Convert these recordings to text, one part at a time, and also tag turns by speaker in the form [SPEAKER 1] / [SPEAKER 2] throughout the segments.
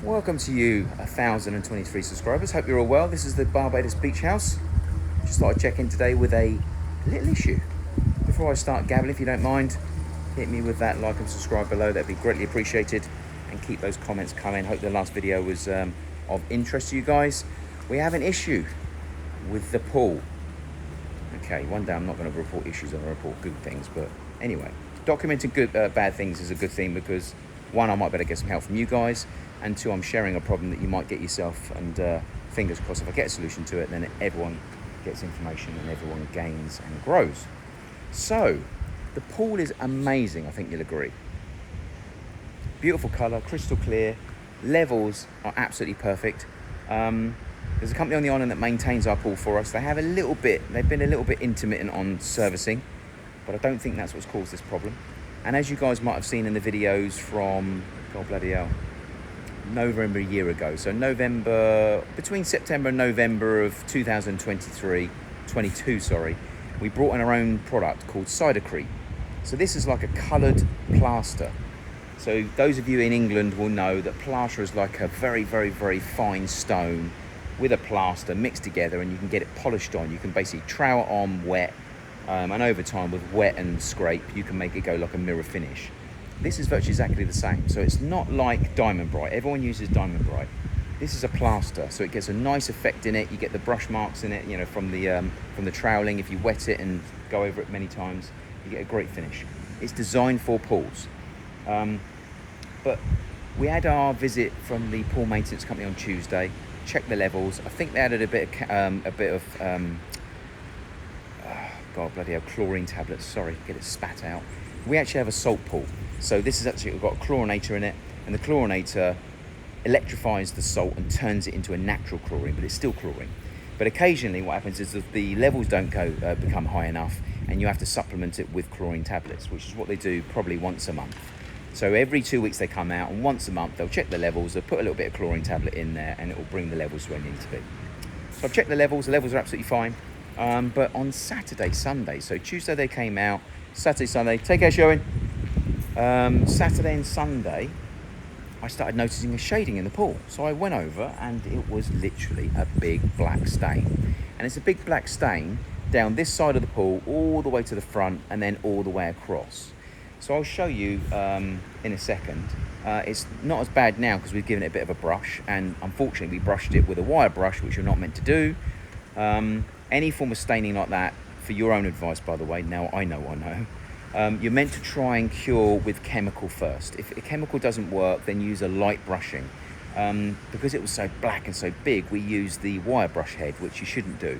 [SPEAKER 1] Welcome to you, 1,023 subscribers. Hope you're all well. This is the Barbados Beach House. Just thought I'd check in today with a little issue. Before I start gabbling, if you don't mind, hit me with that like and subscribe below. That'd be greatly appreciated. And keep those comments coming. Hope the last video was of interest to you guys. We have an issue with the pool. Okay, one day I'm not going to report issues, I'm going to report good things. But anyway, documenting bad things is a good thing because one, I might better get some help from you guys. And two, I'm sharing a problem that you might get yourself, and fingers crossed if I get a solution to it, then everyone gets information and everyone gains and grows. So, the pool is amazing, I think you'll agree. Beautiful colour, crystal clear, levels are absolutely perfect. There's a company on the island that maintains our pool for us. They've been a little bit intermittent on servicing, but I don't think that's what's caused this problem. And as you guys might have seen in the videos from, God bloody hell, November a year ago. So between September and November of 2022, we brought in our own product called Cidercrete. So this is like a coloured plaster. So those of you in England will know that plaster is like a very, very, very fine stone with a plaster mixed together, and you can get it polished on. You can basically trowel it on wet, and over time with wet and scrape, you can make it go like a mirror finish. This is virtually exactly the same. So it's not like Diamond Bright. Everyone uses Diamond Bright. This is a plaster, so it gets a nice effect in it. You get the brush marks in it, you know, from the troweling. If you wet it and go over it many times, you get a great finish. It's designed for pools. But we had our visit from the pool maintenance company on Tuesday. Checked the levels. I think they added a bit of God bloody hell, chlorine tablets. Sorry, get it spat out. We actually have a salt pool. So this is actually got a chlorinator in it, and the chlorinator electrifies the salt and turns it into a natural chlorine, but it's still chlorine. But occasionally what happens is that the levels don't become high enough, and you have to supplement it with chlorine tablets, which is what they do probably once a month. So every 2 weeks they come out, and once a month they'll check the levels, they'll put a little bit of chlorine tablet in there, and it will bring the levels to where they need to be. So I've checked the levels are absolutely fine. But on Saturday, Sunday, so Tuesday they came out, Saturday, Sunday, take care, showing. Saturday and Sunday, I started noticing a shading in the pool. So I went over, and it was literally a big black stain. And it's a big black stain down this side of the pool, all the way to the front, and then all the way across. So I'll show you in a second. It's not as bad now because we've given it a bit of a brush, and unfortunately we brushed it with a wire brush, which you're not meant to do. Any form of staining like that, for your own advice, by the way, now I know, you're meant to try and cure with chemical first. If a chemical doesn't work, then use a light brushing. Because it was so black and so big, we used the wire brush head, which you shouldn't do.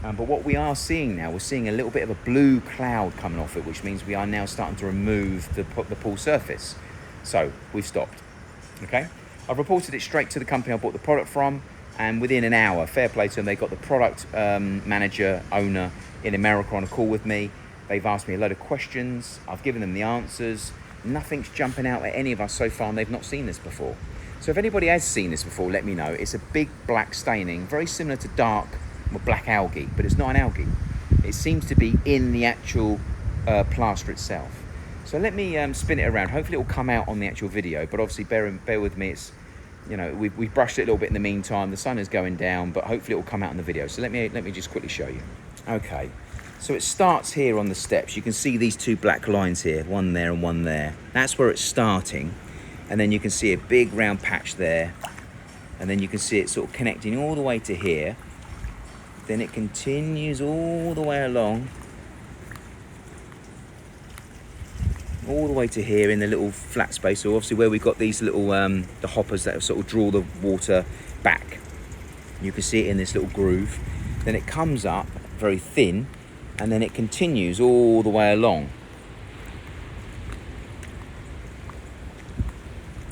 [SPEAKER 1] But what we are seeing now, we're seeing a little bit of a blue cloud coming off it, which means we are now starting to remove the pool surface. So we've stopped, okay? I've reported it straight to the company I bought the product from, and within an hour, fair play to them, they got the product manager, owner in America on a call with me. They've asked me a load of questions. I've given them the answers. Nothing's jumping out at any of us so far, and they've not seen this before. So if anybody has seen this before, let me know. It's a big black staining, very similar to dark or black algae, but it's not an algae. It seems to be in the actual plaster itself. So let me spin it around. Hopefully it will come out on the actual video, but obviously bear with me. It's, you know, we've brushed it a little bit in the meantime. The sun is going down, but hopefully it will come out in the video. So let me just quickly show you. Okay. So it starts here on the steps. You can see these two black lines here, one there and one there. That's where it's starting. And then you can see a big round patch there. And then you can see it sort of connecting all the way to here. Then it continues all the way along. All the way to here in the little flat space. So obviously where we've got these little, the hoppers that sort of draw the water back. You can see it in this little groove. Then it comes up very thin, and then it continues all the way along.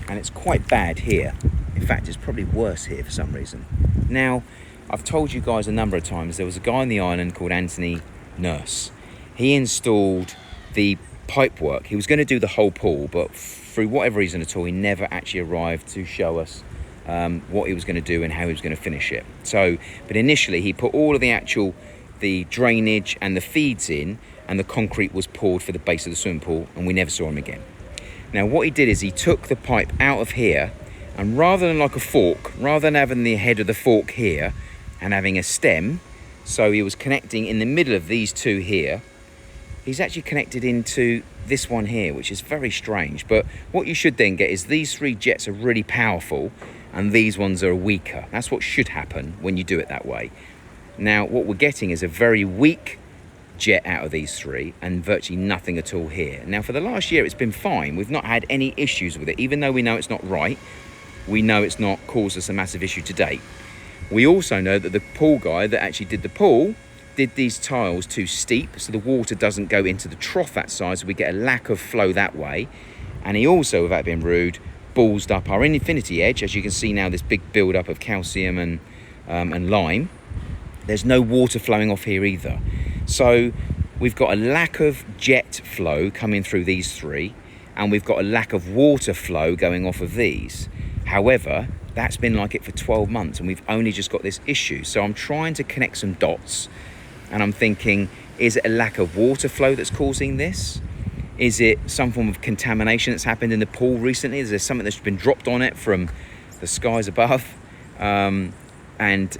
[SPEAKER 1] And it's quite bad here. In fact, it's probably worse here for some reason. Now, I've told you guys a number of times, there was a guy on the island called Anthony Nurse. He installed the pipe work. He was going to do the whole pool, but through whatever reason at all, he never actually arrived to show us what he was going to do and how he was going to finish it. So, but initially he put all of the drainage and the feeds in, and the concrete was poured for the base of the swimming pool, and we never saw him again. Now what he did is he took the pipe out of here And rather than like a fork, rather than having the head of the fork here and having a stem, so he was connecting in the middle of these two here, he's actually connected into this one here, which is very strange. But what you should then get is these three jets are really powerful and these ones are weaker. That's what should happen when you do it that way. Now, what we're getting is a very weak jet out of these three and virtually nothing at all here. Now, for the last year, it's been fine. We've not had any issues with it, even though we know it's not right. We know it's not caused us a massive issue to date. We also know that the pool guy that actually did the pool did these tiles too steep, so the water doesn't go into the trough that side, so we get a lack of flow that way. And he also, without being rude, ballsed up our infinity edge. As you can see now, this big build-up of calcium and lime. There's no water flowing off here either. So we've got a lack of jet flow coming through these three, and we've got a lack of water flow going off of these. However, that's been like it for 12 months and we've only just got this issue. So I'm trying to connect some dots and I'm thinking, is it a lack of water flow that's causing this? Is it some form of contamination that's happened in the pool recently? Is there something that's been dropped on it from the skies above? And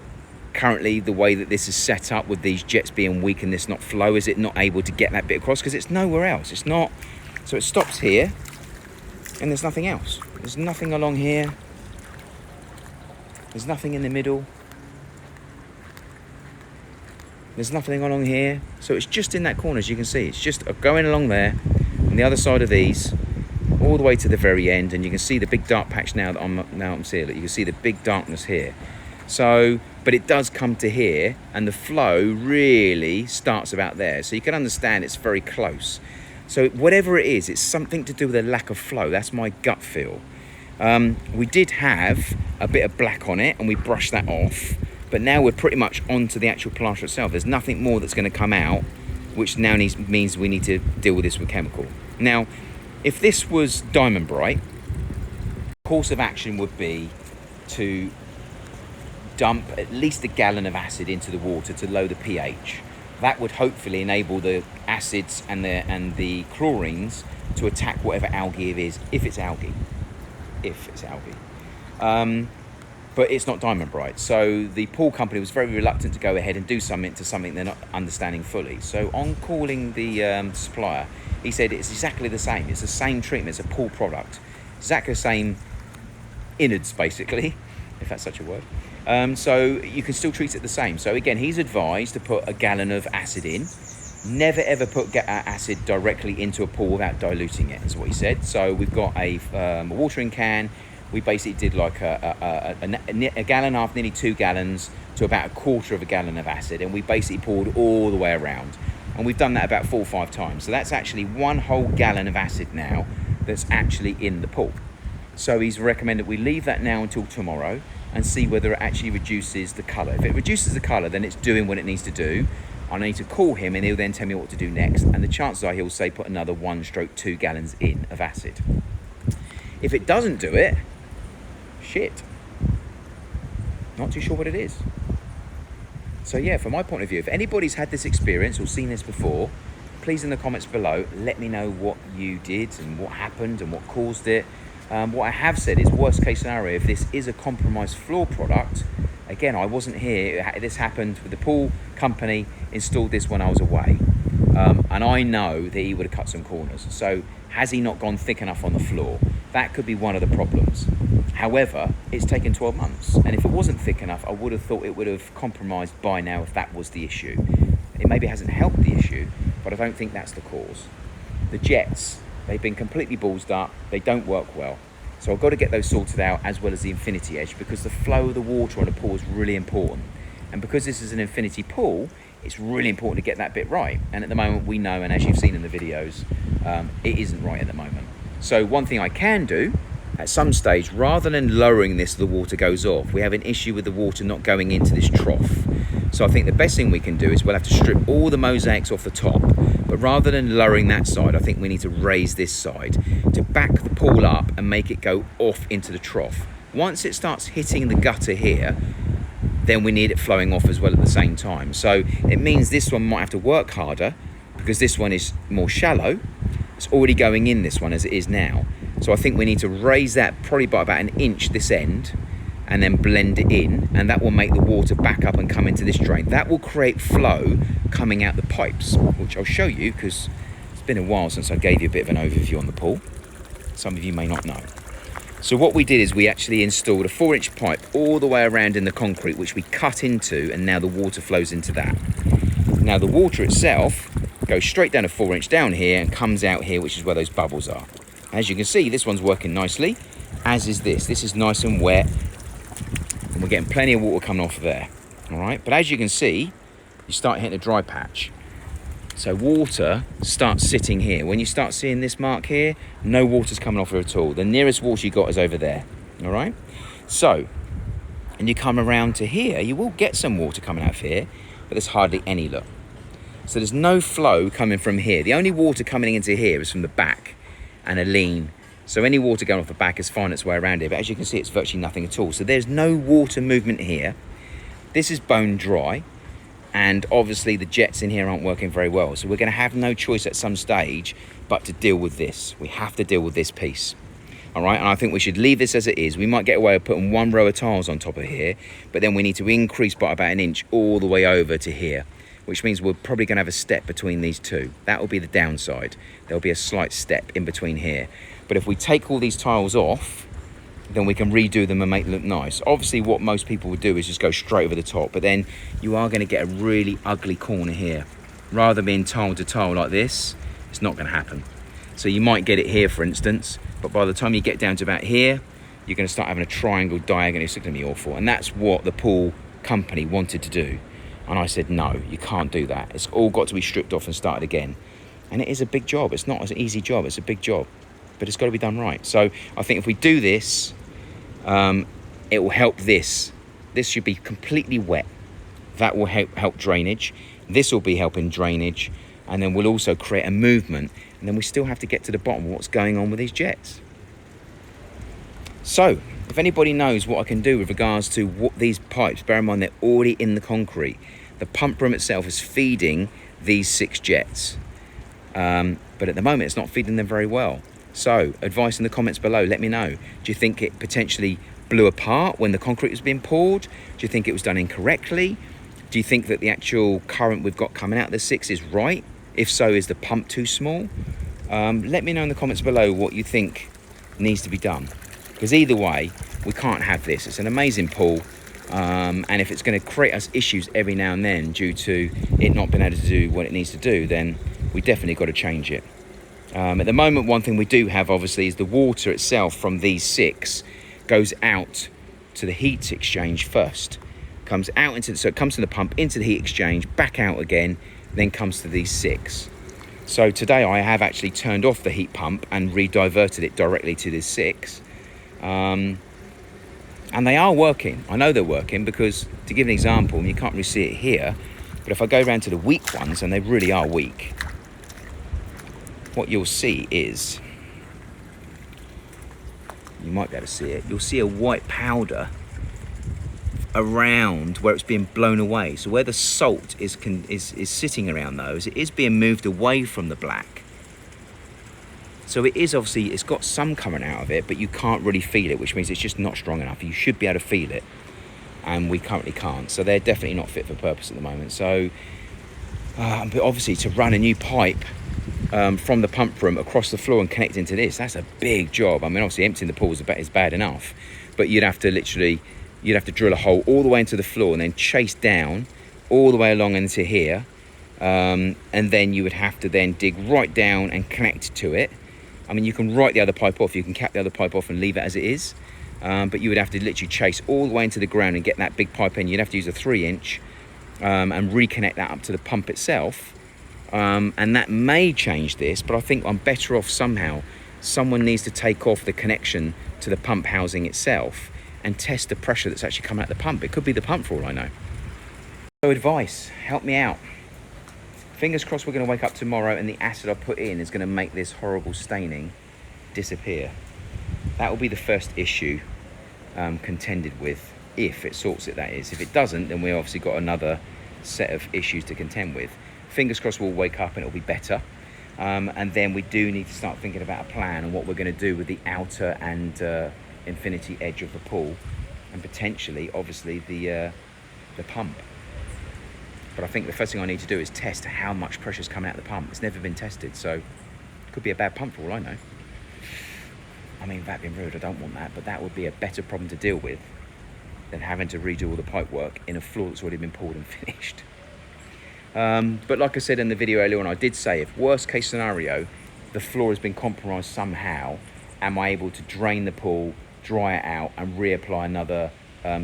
[SPEAKER 1] currently the way that this is set up with these jets being weak and this not flow, is it not able to get that bit across? Because it's nowhere else. It's not. So it stops here and there's nothing else. There's nothing along here. There's nothing in the middle. There's nothing along here. So it's just in that corner, as you can see. It's just going along there on the other side of these, all the way to the very end. And you can see the big dark patch now that I'm seeing it. You can see the big darkness here. So, but it does come to here and the flow really starts about there. So you can understand it's very close. So whatever it is, it's something to do with a lack of flow. That's my gut feel. We did have a bit of black on it and we brushed that off, but now we're pretty much onto the actual plaster itself. There's nothing more that's going to come out, which now means we need to deal with this with chemical. Now, if this was Diamond Bright, course of action would be to dump at least a gallon of acid into the water to lower the pH. That would hopefully enable the acids and the chlorines to attack whatever algae it is, if it's algae. But it's not Diamond Bright. So the pool company was very reluctant to go ahead and do something to something they're not understanding fully. So on calling the supplier, he said it's exactly the same. It's the same treatment. It's a pool product. Exactly the same innards, basically, if that's such a word. So you can still treat it the same. So again, he's advised to put a gallon of acid in. Never ever put acid directly into a pool without diluting it, is what he said. So we've got a watering can. We basically did like a gallon half, nearly 2 gallons, to about a quarter of a gallon of acid, and we basically poured all the way around. And we've done that about 4 or 5 times. So that's actually 1 whole gallon of acid now that's actually in the pool. So he's recommended we leave that now until tomorrow and see whether it actually reduces the colour. If it reduces the colour, then it's doing what it needs to do. I need to call him and he'll then tell me what to do next. And the chances are he'll say put another 1/2 gallons in of acid. If it doesn't do it, shit. Not too sure what it is. So yeah, from my point of view, if anybody's had this experience or seen this before, please in the comments below, let me know what you did and what happened and what caused it. What I have said is worst case scenario, if this is a compromised floor product, again, I wasn't here. This happened with the pool company, installed this when I was away. And I know that he would have cut some corners. So has he not gone thick enough on the floor? That could be one of the problems. However, it's taken 12 months. And if it wasn't thick enough, I would have thought it would have compromised by now if that was the issue. It maybe hasn't helped the issue, but I don't think that's the cause. The jets, they've been completely ballsed up. They don't work well. So I've got to get those sorted out, as well as the infinity edge, because the flow of the water on a pool is really important. And because this is an infinity pool, it's really important to get that bit right. And at the moment we know, and as you've seen in the videos, it isn't right at the moment. So one thing I can do, at some stage, rather than lowering this, the water goes off. We have an issue with the water not going into this trough. So I think the best thing we can do is we'll have to strip all the mosaics off the top. But rather than lowering that side, I think we need to raise this side to back the pool up and make it go off into the trough. Once it starts hitting the gutter here, then we need it flowing off as well at the same time. So it means this one might have to work harder because this one is more shallow. It's already going in, this one, as it is now. So I think we need to raise that probably by about an inch this end, and then blend it in, and that will make the water back up and come into this drain. That will create flow coming out the pipes, which I'll show you because it's been a while since I gave you a bit of an overview on the pool. Some of you may not know. So what we did is we actually installed a 4-inch pipe all the way around in the concrete, which we cut into, and now the water flows into that. Now the water itself goes straight down a 4-inch down here and comes out here, which is where those bubbles are. As you can see, this one's working nicely, as is this. This is nice and wet, and we're getting plenty of water coming off of there. All right, but as you can see, you start hitting a dry patch. So water starts sitting here. When you start seeing this mark here, no water's coming off here at all. The nearest water you got is over there, all right? So, and you come around to here, you will get some water coming out of here, but there's hardly any, look. So there's no flow coming from here. The only water coming into here is from the back and a lean. So any water going off the back is fine its way around here, but as you can see, it's virtually nothing at all. So there's no water movement here. This is bone dry. And obviously the jets in here aren't working very well. So we're going to have no choice at some stage but to deal with this. We have to deal with this piece. All right, and I think we should leave this as it is. We might get away with putting 1 row of tiles on top of here, but then we need to increase by about an inch all the way over to here, which means we're probably going to have a step between these two. That will be the downside. There'll be a slight step in between here. But if we take all these tiles off, then we can redo them and make them look nice. Obviously what most people would do is just go straight over the top, but then you are going to get a really ugly corner here. Rather than being tile to tile like this, it's not going to happen. So you might get it here, for instance, but by the time you get down to about here, you're going to start having a triangle diagonal. It's going to be awful. And that's what the pool company wanted to do. And I said, no, you can't do that. It's all got to be stripped off and started again. And it is a big job. It's not an easy job. It's a big job, but it's got to be done right. So I think if we do this, it will help this. This should be completely wet. That will help drainage. This will be helping drainage. And then we'll also create a movement. And then we still have to get to the bottom of what's going on with these jets. So if anybody knows what I can do with regards to what these pipes, bear in mind they're already in the concrete. The pump room itself is feeding these 6 jets. But at the moment, it's not feeding them very well. So, advice in the comments below, let me know. Do you think it potentially blew apart when the concrete was being poured? Do you think it was done incorrectly? Do you think that the actual current we've got coming out of the 6 is right? If so, is the pump too small? Let me know in the comments below what you think needs to be done. Because either way, we can't have this. It's an amazing pool. And if it's going to create us issues every now and then due to it not being able to do what it needs to do, then we definitely got to change it. At the moment, one thing we do have, obviously, is the water itself from these 6 goes out to the heat exchange first. Comes out into so it comes to the pump, into the heat exchange, back out again, then comes to these 6. So today I have actually turned off the heat pump and re-diverted it directly to this 6. And they are working. I know they're working because, to give an example, and you can't really see it here, but if I go around to the weak ones, and they really are weak, what you'll see is, you might be able to see it, you'll see a white powder around where it's being blown away. So where the salt is sitting around those, it is being moved away from the black. So it is obviously, it's got some coming out of it, but you can't really feel it, which means it's just not strong enough. You should be able to feel it, and we currently can't. So they're definitely not fit for purpose at the moment. So, but obviously to run a new pipe from the pump room across the floor and connect into this, that's a big job. I mean, obviously emptying the pool is bad enough, but you'd have to drill a hole all the way into the floor and then chase down all the way along into here, and then you would have to then dig right down and connect to it. I mean, you can write the other pipe off, you can cap the other pipe off and leave it as it is, but you would have to literally chase all the way into the ground and get that big pipe in. You'd have to use a 3-inch and reconnect that up to the pump itself. And that may change this, but I think I'm better off somehow. Someone needs to take off the connection to the pump housing itself and test the pressure that's actually coming out the pump. It could be the pump for all I know. So advice, help me out. Fingers crossed we're going to wake up tomorrow and the acid I put in is going to make this horrible staining disappear. That will be the first issue contended with, if it sorts it, that is. If it doesn't, then we obviously got another set of issues to contend with. Fingers crossed we'll wake up and it'll be better. And then we do need to start thinking about a plan and what we're going to do with the outer and infinity edge of the pool, and potentially, obviously, the pump. But I think the first thing I need to do is test how much pressure is coming out of the pump. It's never been tested, so it could be a bad pump for all I know. I mean, that being rude, I don't want that, but that would be a better problem to deal with than having to redo all the pipe work in a floor that's already been poured and finished. But like I said in the video earlier on, I did say, if worst case scenario, the floor has been compromised somehow, am I able to drain the pool, dry it out, and reapply another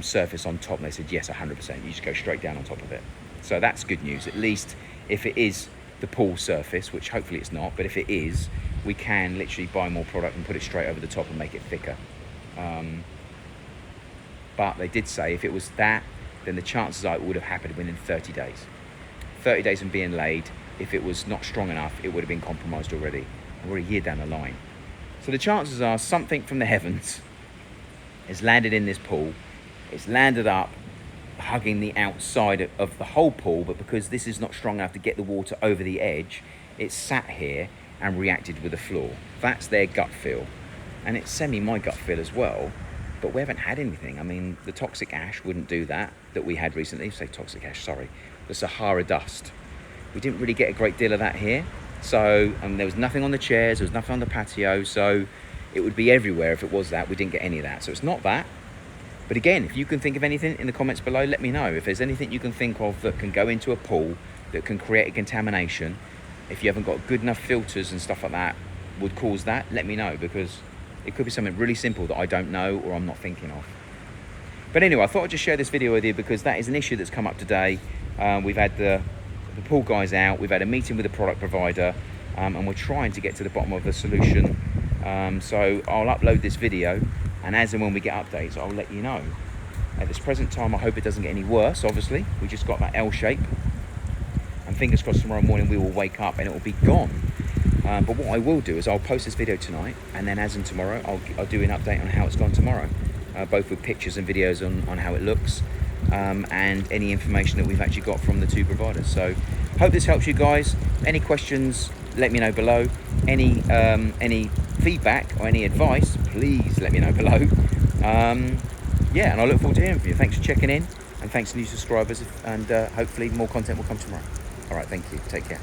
[SPEAKER 1] surface on top? And they said, yes, 100%. You just go straight down on top of it. So that's good news. At least if it is the pool surface, which hopefully it's not, but if it is, we can literally buy more product and put it straight over the top and make it thicker. But they did say if it was that, then the chances are it would have happened within 30 days. 30 days from being laid. If it was not strong enough, it would have been compromised already. And we're a year down the line. So the chances are something from the heavens has landed in this pool. It's landed up hugging the outside of the whole pool, but because this is not strong enough to get the water over the edge, it's sat here and reacted with the floor. That's their gut feel. And it's my gut feel as well, but we haven't had anything. I mean, the toxic ash wouldn't do that we had recently. Say toxic ash, sorry. The Sahara dust. We didn't really get a great deal of that here. So, there was nothing on the chairs, there was nothing on the patio, so it would be everywhere if it was that. We didn't get any of that. So it's not that. But again, if you can think of anything in the comments below, let me know. If there's anything you can think of that can go into a pool, that can create a contamination, if you haven't got good enough filters and stuff like that, would cause that, let me know, because it could be something really simple that I don't know or I'm not thinking of. But anyway, I thought I'd just share this video with you because that is an issue that's come up today. We've had the pool guys out, we've had a meeting with the product provider, and we're trying to get to the bottom of the solution. So I'll upload this video, and as and when we get updates, I'll let you know. At this present time, I hope it doesn't get any worse, obviously. We just got that L shape. And fingers crossed tomorrow morning we will wake up and it will be gone. But what I will do is I'll post this video tonight, and then as in tomorrow, I'll do an update on how it's gone tomorrow. Both with pictures and videos on how it looks, and any information that we've actually got from the two providers. So hope this helps you guys. Any questions, let me know below. Any feedback or any advice, please let me know below. Yeah, and I look forward to hearing from you. Thanks for checking in, and thanks to new subscribers, and hopefully more content will come tomorrow. All right, thank you. Take care.